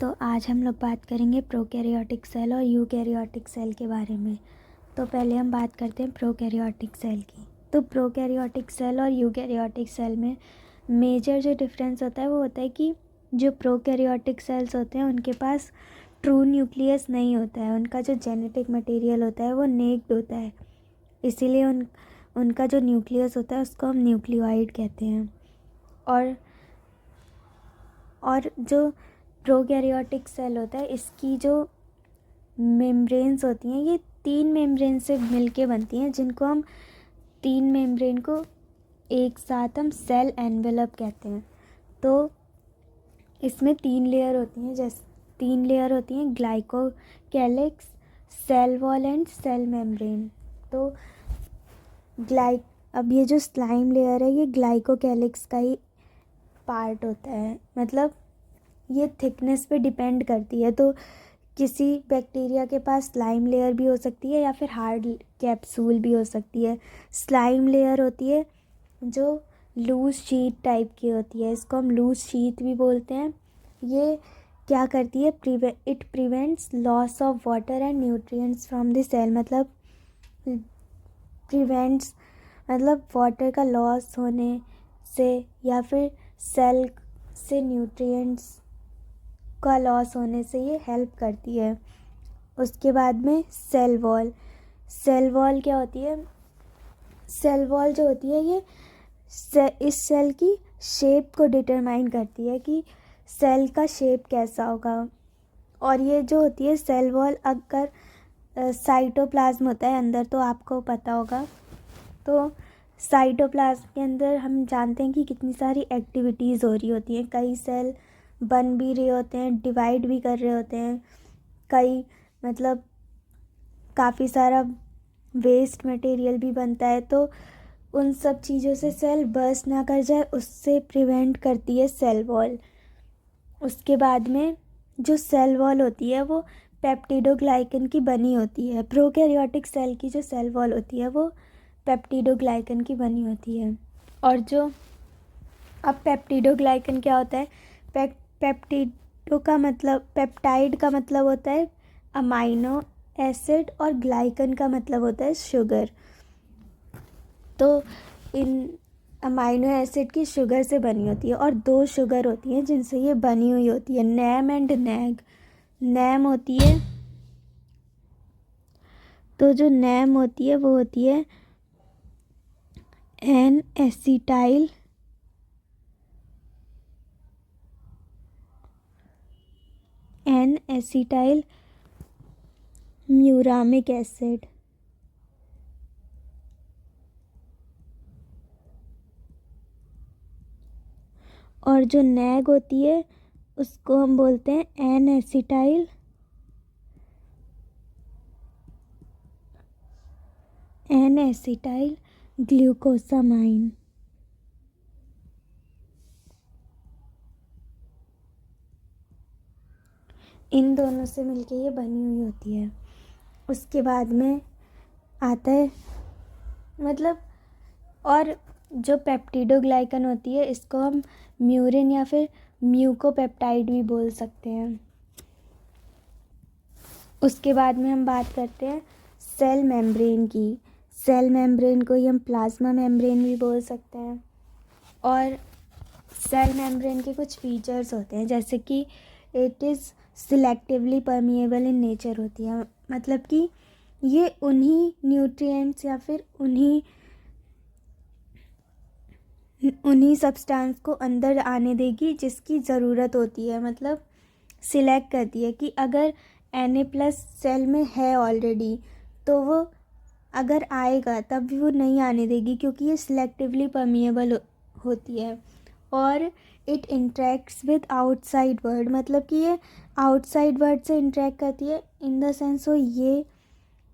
तो आज हम लोग बात करेंगे प्रोकैरियोटिक सेल और यूकैरियोटिक सेल के बारे में। तो पहले हम बात करते हैं प्रोकैरियोटिक सेल की। तो प्रोकैरियोटिक सेल और यूकैरियोटिक सेल में मेजर जो डिफरेंस होता है वो होता है कि जो प्रोकैरियोटिक सेल्स होते हैं उनके पास ट्रू न्यूक्लियस नहीं होता है। उनका जो जेनेटिक मटेरियल होता है वो नेक्ड होता है, इसीलिए उनका जो न्यूक्लियस होता है उसको हम न्यूक्लियोइड कहते हैं। और जो प्रोकैरियोटिक सेल होता है इसकी जो मेम्ब्रेन्स होती हैं ये 3 मेम्ब्रेन से मिलके बनती हैं, जिनको हम 3 मेम्ब्रेन को एक साथ हम सेल एनवेलप कहते हैं। तो इसमें 3 लेयर होती हैं, जैसे 3 लेयर होती हैं glycocalyx, cell wall and cell membrane. तो अब ये जो स्लाइम लेयर है ये ग्लाइकोकैलिक्स का ही पार्ट होता है, मतलब ये थिकनेस पे डिपेंड करती है। तो किसी बैक्टीरिया के पास स्लाइम लेयर भी हो सकती है या फिर हार्ड कैप्सूल भी हो सकती है। स्लाइम लेयर होती है जो लूज शीट टाइप की होती है, इसको हम लूज शीट भी बोलते हैं। ये क्या करती है, it prevents loss of water and nutrients from the cell, मतलब प्रिवेंट्स मतलब वाटर का लॉस होने से या फिर सेल से न्यूट्रिएंट्स का लॉस होने से ये हेल्प करती है। उसके बाद में सेल वॉल क्या होती है, सेल वॉल जो होती है ये इस सेल की शेप को डिटरमाइन करती है कि सेल का शेप कैसा होगा। और ये जो होती है सेल वॉल, अगर साइटोप्लाज्म होता है अंदर तो आपको पता होगा। तो साइटोप्लाज्म के अंदर हम जानते हैं कि कितनी सारी एक्टिविटीज़ हो रही होती हैं, कई सेल बन भी रहे होते हैं, डिवाइड भी कर रहे होते हैं, कई मतलब काफ़ी सारा वेस्ट मटेरियल भी बनता है। तो उन सब चीज़ों से सेल बर्स्ट ना कर जाए उससे प्रिवेंट करती है सेल वॉल। उसके बाद में जो सेल वॉल होती है वो पेप्टिडोग्लाइकन की बनी होती है। प्रोकैरियोटिक सेल की जो सेल वॉल होती है वो पेप्टिडोग्लाइकन की बनी होती है। और जो अब पेप्टिडोग्लाइकन क्या होता है, पेप्टिडो का मतलब पेप्टाइड का मतलब होता है अमाइनो एसिड और ग्लाइकन का मतलब होता है शुगर। तो इन अमाइनो एसिड की शुगर से बनी होती है और 2 शुगर होती हैं जिनसे ये बनी हुई होती है, नैम एंड नैग। नैम होती है, तो जो नैम होती है वो होती है एन एसिटाइल म्यूरामिक एसिड। और जो नैग होती है उसको हम बोलते हैं एन एसिटाइल ग्लूकोसामाइन। इन दोनों से मिलके ये बनी हुई होती है। उसके बाद में आता है मतलब, और जो पेप्टिडोग्लाइकन होती है इसको हम म्यूरिन या फिर म्यूकोपेप्टाइड भी बोल सकते हैं। उसके बाद में हम बात करते हैं सेल मेम्ब्रेन की। सेल मेम्ब्रेन को ही हम प्लाज्मा मेम्ब्रेन भी बोल सकते हैं। और सेल मेम्ब्रेन के कुछ फीचर्स होते हैं, जैसे कि it is selectively permeable in nature होती है, मतलब कि ये उन्हीं न्यूट्रिएंट्स या फिर उन्हीं सब्सटेंस को अंदर आने देगी जिसकी ज़रूरत होती है, मतलब सिलेक्ट करती है कि अगर Na+ सेल में है ऑलरेडी तो वो अगर आएगा तब भी वो नहीं आने देगी, क्योंकि ये सिलेक्टिवली परमिएबल होती है। और it interacts with outside world, मतलब कि ये आउटसाइड वर्ल्ड से इंटरेक्ट करती है। इन द सेंस वो ये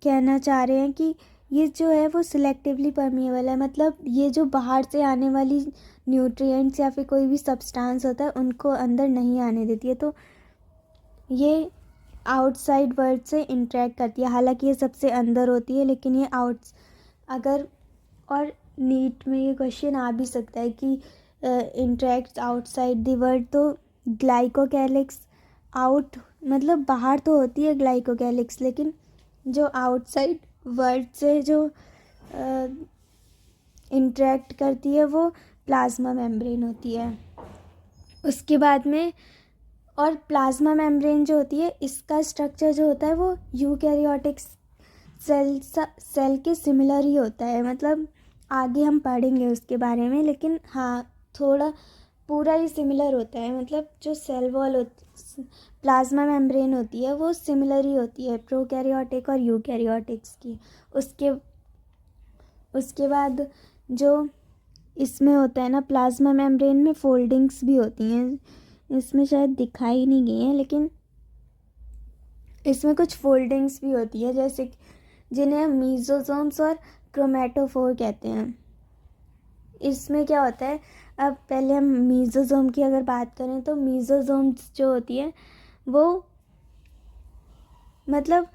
कहना चाह रहे हैं कि ये जो है वो सिलेक्टिवली परमिएबल है, मतलब ये जो बाहर से आने वाली न्यूट्रिएंट्स या फिर कोई भी सब्सटेंस होता है उनको अंदर नहीं आने देती है। तो ये आउटसाइड वर्ल्ड से इंटरेक्ट करती है, हालांकि ये सबसे अंदर होती है लेकिन ये अगर और नीट में ये क्वेश्चन आ भी सकता है कि इंटरेक्ट्स आउटसाइड द वर्ल्ड, तो ग्लाइकोकैलिक्स आउट मतलब बाहर तो होती है ग्लाइकोकैलिक्स, लेकिन जो आउटसाइड वर्ल्ड से जो इंटरेक्ट करती है वो प्लाज्मा मेम्ब्रेन होती है। उसके बाद में और प्लाज्मा मेम्ब्रेन जो होती है इसका स्ट्रक्चर जो होता है वो यूकैरियोटिक सेल के सिमिलर ही होता है। मतलब आगे हम पढ़ेंगे उसके बारे में, लेकिन हाँ थोड़ा पूरा ही सिमिलर होता है। मतलब जो सेल वॉल प्लाज्मा मेम्ब्रेन होती है वो सिमिलर ही होती है प्रोकैरियोटिक और यूकैरियोटिक्स की। उसके बाद जो इसमें होता है ना प्लाज्मा मेम्ब्रेन में फोल्डिंग्स भी होती हैं, इसमें शायद दिखाई नहीं गई हैं, लेकिन इसमें कुछ फोल्डिंग्स भी होती है जैसे जिन्हें हम मीजोसोम्स और क्रोमेटोफोर कहते हैं। इसमें क्या होता है, अब पहले हम मीजोसोम की अगर बात करें तो मीजोसोम्स जो होती है वो मतलब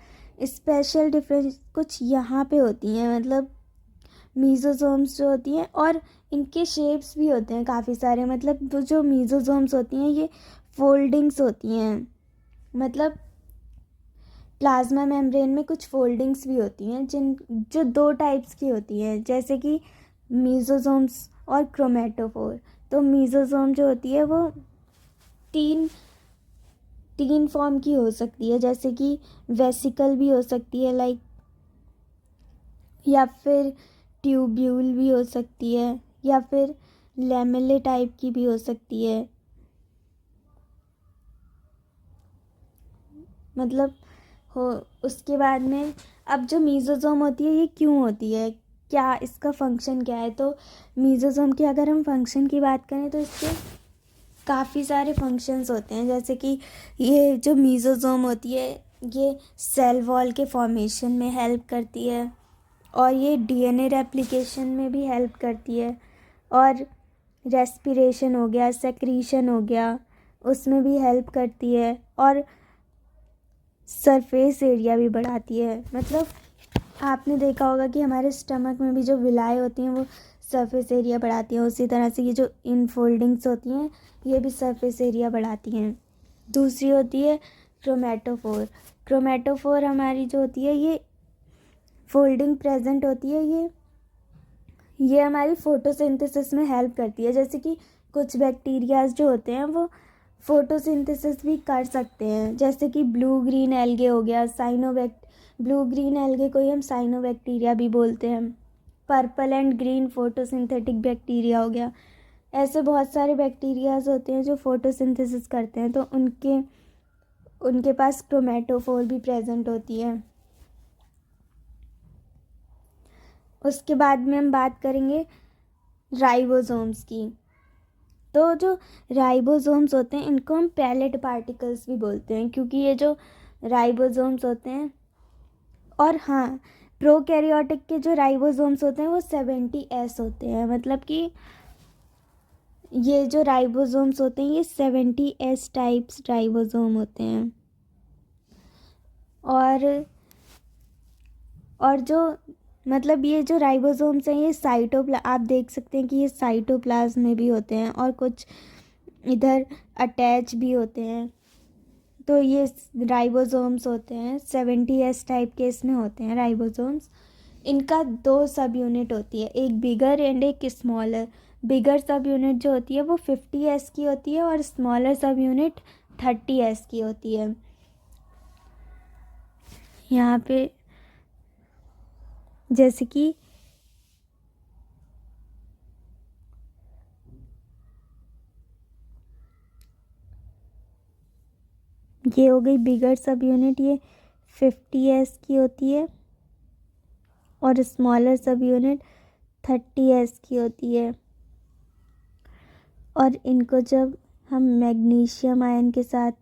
स्पेशल डिफरेंस कुछ यहाँ पे होती हैं। मतलब मीजोसोम्स जो होती हैं और इनके शेप्स भी होते हैं काफ़ी सारे। मतलब वो जो मीजोसोम्स होती हैं ये फोल्डिंग्स होती हैं। मतलब प्लाज्मा मेम्ब्रेन में कुछ फोल्डिंग्स भी होती हैं जो 2 टाइप्स की होती हैं, जैसे कि मीजोसोम्स और क्रोमेटोफोर। तो मीजोसोम जो होती है वो तीन फॉर्म की हो सकती है, जैसे कि वेसिकल भी हो सकती है लाइक, या फिर ट्यूब्यूल भी हो सकती है, या फिर लैमेले टाइप की भी हो सकती है। मतलब हो उसके बाद में अब जो मीजोसोम होती है ये क्यों होती है, क्या इसका फंक्शन क्या है। तो मीजोसोम की अगर हम फंक्शन की बात करें तो इसके काफ़ी सारे फंक्शंस होते हैं। जैसे कि ये जो मीजोसोम होती है ये सेल वॉल के फॉर्मेशन में हेल्प करती है, और ये डीएनए रेप्लिकेशन में भी हेल्प करती है, और रेस्पिरेशन हो गया, सेक्रीशन हो गया, उसमें भी हेल्प करती है, और सरफेस एरिया भी बढ़ाती है। मतलब आपने देखा होगा कि हमारे स्टमक में भी जो विलायें होती हैं वो सरफेस एरिया बढ़ाती हैं, उसी तरह से ये जो इनफोल्डिंग्स होती हैं ये भी सरफेस एरिया बढ़ाती हैं। दूसरी होती है क्रोमेटोफोर। क्रोमेटोफोर हमारी जो होती है ये फोल्डिंग प्रेजेंट होती है, ये हमारी फोटोसिंथेसिस में हेल्प करती है। जैसे कि कुछ बैक्टीरियाज जो होते हैं वो फोटोसिंथेसिस भी कर सकते हैं, जैसे कि ब्लू ग्रीन एल्गे हो गया, ब्लू ग्रीन एल्गे को ही हम साइनोबैक्टीरिया भी बोलते हैं। Purple and green photosynthetic bacteria हो गया। ऐसे बहुत सारे बैक्टीरियाज होते हैं जो फोटोसिंथेसिस करते हैं, तो उनके पास क्रोमेटोफोर भी प्रेजेंट होती है। उसके बाद में हम बात करेंगे राइबोसोम्स की। तो जो राइबोसोम्स होते हैं इनको हम पैलेट पार्टिकल्स भी बोलते हैं, क्योंकि ये जो राइबोसोम्स होते हैं, और हाँ प्रोकैरियोटिक के जो राइबोसोम्स होते हैं वो 70S होते हैं। मतलब कि ये जो राइबोसोम्स होते हैं ये 70S टाइप्स राइबोसोम होते हैं। और जो मतलब ये जो राइबोसोम्स हैं ये आप देख सकते हैं कि ये साइटोप्लाज्म में भी होते हैं और कुछ इधर अटैच भी होते हैं। तो ये राइबोसोम्स होते हैं 70S टाइप के, इसमें होते हैं राइबोसोम्स। इनका 2 सब यूनिट होती है, एक बिगर एंड एक स्मॉलर। बिगर सब यूनिट जो होती है वो 50S की होती है और स्मॉलर सब यूनिट 30S की होती है। यहाँ पे जैसे कि ये हो गई बिगर सब यूनिट, ये 50S की होती है, और स्मॉलर सब यूनिट 30S की होती है। और इनको जब हम मैग्नीशियम आयन के साथ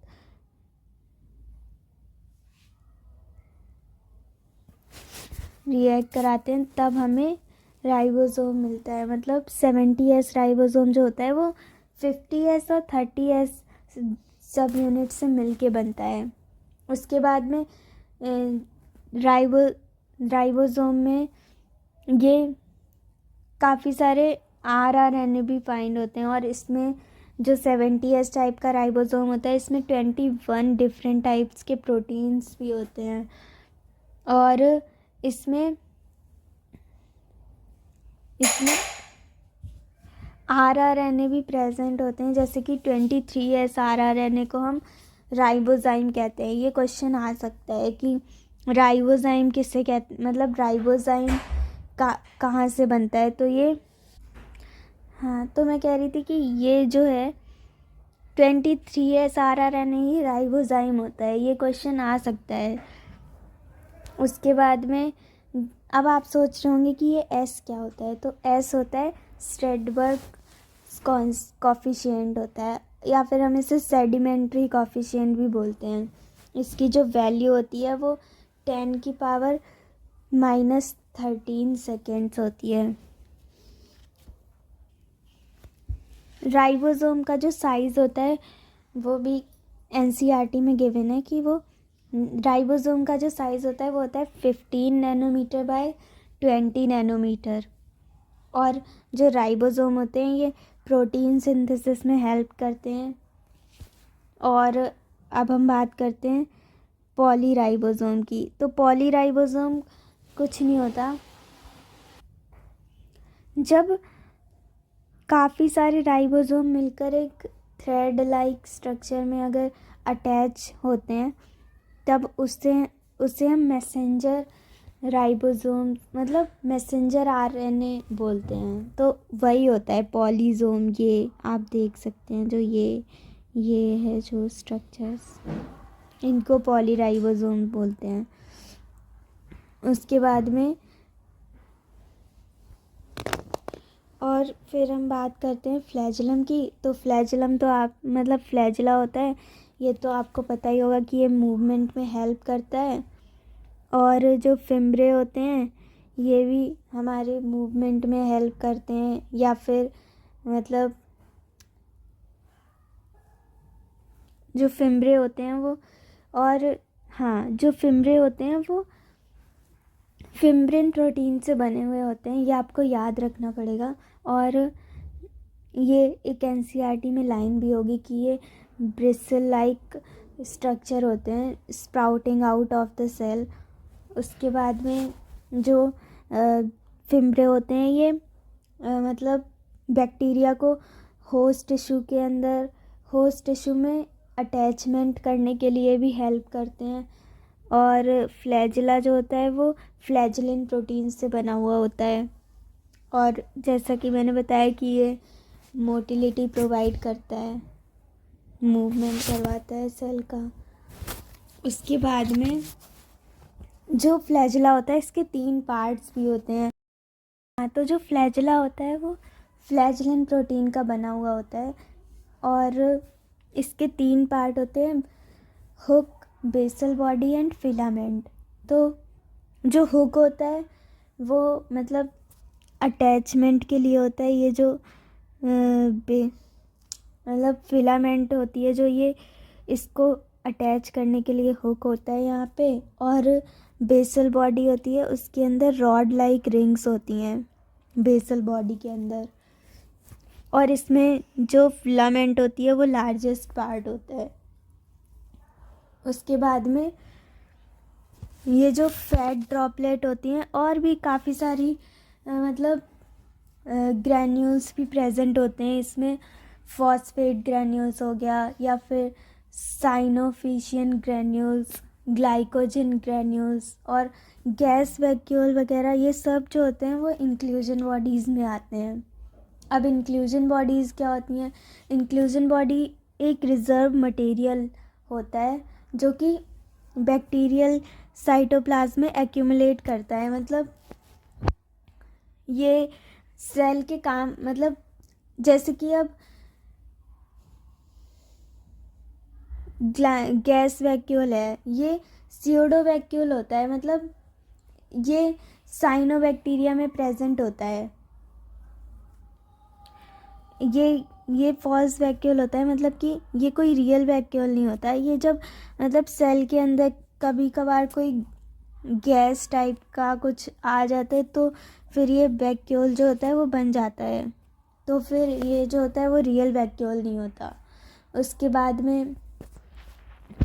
रिएक्ट कराते हैं तब हमें राइबोसोम मिलता है। मतलब 70S राइबोसोम जो होता है वो 50S और 30S सब यूनिट से मिलके बनता है। उसके बाद में राइबोसोम में ये काफ़ी सारे RNA भी फाइंड होते हैं, और इसमें जो 70S टाइप का राइबोसोम होता है, इसमें 21 डिफरेंट टाइप्स के प्रोटीन्स भी होते हैं। और इसमें RRNA भी प्रेजेंट होते हैं, जैसे कि 23S RRNA को हम राइबोजाइम कहते हैं। ये क्वेश्चन आ सकता है कि राइबोजाइम किसे कहते, मतलब राइबोजाइम कहाँ से बनता है। तो ये, हाँ, तो मैं कह रही थी कि ये जो है 23S RRNA ही राइबोजाइम होता है। ये क्वेश्चन आ सकता है। उसके बाद में अब आप सोच रहे होंगे कि ये S क्या होता है। तो S होता है स्ट्रेडबर्ग कॉफिशिएंट होता है, या फिर हम इसे सेडिमेंट्री कॉफिशिएंट भी बोलते हैं। इसकी जो वैल्यू होती है वो 10⁻⁻13 सेकेंड्स होती है। राइबोसोम का जो साइज़ होता है वो भी NCERT में गिवन है कि वो राइबोसोम का जो साइज़ होता है वो होता है 15 नैनोमीटर बाय 20 नैनोमीटर। और जो राइबोसोम होते हैं ये प्रोटीन सिंथेसिस में हेल्प करते हैं। और अब हम बात करते हैं पॉलीराइबोसोम की। तो पॉलीराइबोसोम कुछ नहीं होता, जब काफ़ी सारे राइबोसोम मिलकर एक थ्रेड लाइक स्ट्रक्चर में अगर अटैच होते हैं तब उसे हम मैसेंजर राइबोसोम, मतलब मैसेंजर RNA बोलते हैं। तो वही होता है पॉलीसोम। ये आप देख सकते हैं, जो ये है जो स्ट्रक्चर्स, इनको पॉलीराइबोसोम बोलते हैं। उसके बाद में और फिर हम बात करते हैं फ्लैजेलम की। तो फ्लैजेलम तो आप, मतलब फ्लैजिला होता है, ये तो आपको पता ही होगा कि ये मूवमेंट में हेल्प करता है। और जो फिम्ब्रे होते हैं ये भी हमारे मूवमेंट में हेल्प करते हैं, या फिर मतलब जो फिम्ब्रे होते हैं वो, और हाँ, जो फिम्ब्रे होते हैं वो फिम्ब्रिन प्रोटीन से बने हुए होते हैं। ये आपको याद रखना पड़ेगा। और ये एक NCERT में लाइन भी होगी कि ये ब्रिसल लाइक स्ट्रक्चर होते हैं sprouting out of the cell. उसके बाद में जो फिम्ब्रे होते हैं ये मतलब बैक्टीरिया को होस्ट टिश्यू में अटैचमेंट करने के लिए भी हेल्प करते हैं। और फ्लैजिला जो होता है वो फ्लैजिलिन प्रोटीन से बना हुआ होता है। और जैसा कि मैंने बताया कि ये मोटिलिटी प्रोवाइड करता है, मूवमेंट करवाता है सेल का। उसके बाद में जो फ्लैजिला होता है इसके 3 पार्ट्स भी होते हैं। हाँ, तो जो फ्लैजिला होता है वो फ्लैजिलिन प्रोटीन का बना हुआ होता है। और इसके 3 पार्ट होते हैं, hook, basal body and filament. तो जो हुक होता है वो मतलब अटैचमेंट के लिए होता है। ये जो मतलब फिलामेंट होती है जो ये इसको अटैच करने के लिए हुक होता है यहाँ पे। और बेसल बॉडी होती है, उसके अंदर रॉड लाइक रिंग्स होती हैं बेसल बॉडी के अंदर। और इसमें जो फिलामेंट होती है वो लार्जेस्ट पार्ट होता है। उसके बाद में ये जो फैट ड्रॉपलेट होती हैं और भी काफ़ी सारी मतलब ग्रैन्यूल्स भी प्रेजेंट होते हैं इसमें। फॉस्फेट ग्रैन्यूल्स हो गया, या फिर साइनोफिशियन ग्रैन्यूल्स, ग्लाइकोजन ग्रैन्यूल्स और गैस वैक्यूल वगैरह, ये सब जो होते हैं वो इंक्लूजन बॉडीज़ में आते हैं। अब इंक्लूजन बॉडीज़ क्या होती हैं? इंक्लूजन बॉडी एक रिजर्व मटेरियल होता है जो कि बैक्टीरियल साइटोप्लाज्म में एक्यूमुलेट करता है। मतलब ये सेल के काम, मतलब जैसे कि अब गैस वैक्यूल है, ये स्यूडो वैक्यूल होता है। मतलब ये साइनोबैक्टीरिया में प्रेजेंट होता है। ये फॉल्स वैक्यूल होता है, मतलब कि ये कोई रियल वैक्यूल नहीं होता है। ये जब मतलब सेल के अंदर कभी कभार कोई गैस टाइप का कुछ आ जाता है तो फिर ये वैक्यूल जो होता है वो बन जाता है। तो फिर ये जो होता है वो रियल वैक्यूल नहीं होता। उसके बाद में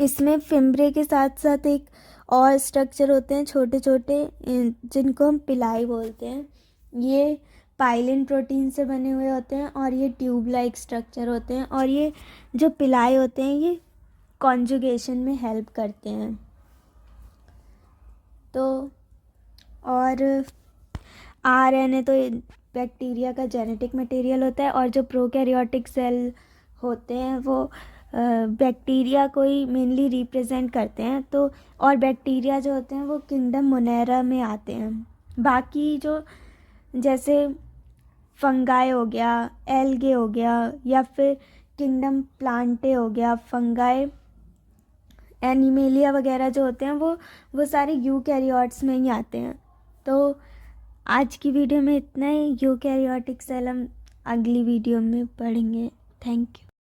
इसमें फिम्ब्रे के साथ साथ एक और स्ट्रक्चर होते हैं छोटे छोटे, जिनको हम पिलाई बोलते हैं। ये पाइलिन प्रोटीन से बने हुए होते हैं और ये ट्यूब लाइक स्ट्रक्चर होते हैं, और ये जो पिलाई होते हैं ये कॉन्जुगेशन में हेल्प करते हैं। तो और आरएनए तो बैक्टीरिया का जेनेटिक मटेरियल होता है, और जो प्रोकैरियोटिक सेल होते हैं वो बैक्टीरिया को ही मेनली रिप्रेजेंट करते हैं। तो और बैक्टीरिया जो होते हैं वो किंगडम मोनेरा में आते हैं। बाकी जो जैसे फंगाई हो गया, एल्गे हो गया, या फिर किंगडम प्लांटे हो गया, फंगाई, एनिमेलिया वगैरह जो होते हैं वो सारे यूकैरियोट्स में ही आते हैं। तो आज की वीडियो में इतना ही। यूकैरियोटिक सेल हम अगली वीडियो में पढ़ेंगे। Thank you.